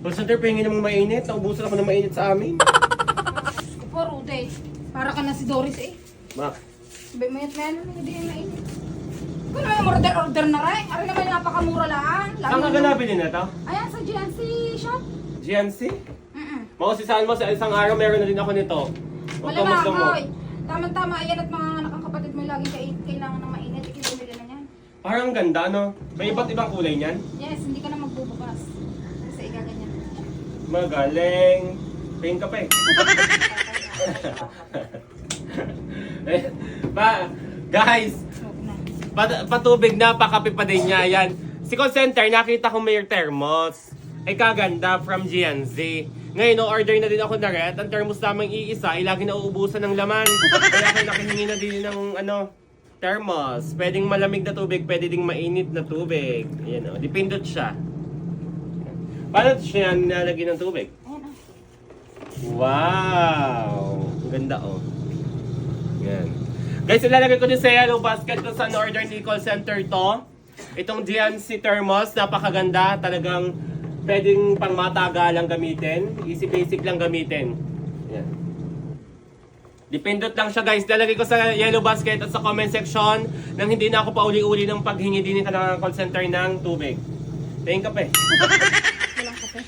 Call center, pahingin namang mainit. Naubusan ako ng mainit sa amin. Ko po, Rude. Para ka na si Doris eh. Mak, Sabi mo yan, hindi yung mainit. Kung naman order na rin. Ari naman yung napakamura lang. saan ka ganapin din ito? Ayan, sa GNC shop. GNC? Mm-mm. Mausisahan mo sa isang araw, meron na din ako nito. Huwag ka Malamang, magdamo. hoy. Tama-tama, ayan at mga anak ang kapatid mo laging kailangan ng mainit. Ikibumili na yan. Parang ganda, no? May iba't ibang kulay niyan. Yes, hindi ka na magbubukas. Kasi igaganyan. Magaling. Pink ka pa eh. Guys, Huwag na. patubig na, pakape pa din niya. Yan. Si call center, nakita ko may thermos. Ay kaganda from GNZ. Ngayon, no-order na din ako na red. Ang thermos lamang iisa, ay lagi nauubusan ng laman. Kaya ako nakihingi na din ng thermos. Pwedeng malamig na tubig, pwede ding mainit na tubig. Ayan o, dipindot siya. Paano siya nilalagyan ng tubig? Ayan ah. Wow! Ang ganda oh. Yan. Guys, ilalagay ko din sa yellow basket kung saan order ni call center to. Itong GNC thermos, napakaganda. Talagang pwedeng pang matagalang gamitin. Easy basic lang gamitin. Yan. Dipindot lang siya guys. Lalagay ko sa yellow basket at sa comment section nang hindi na ako pauli-uli ng paghingi din ng call center ng tubig. Tingin ka pa eh. Walang kape.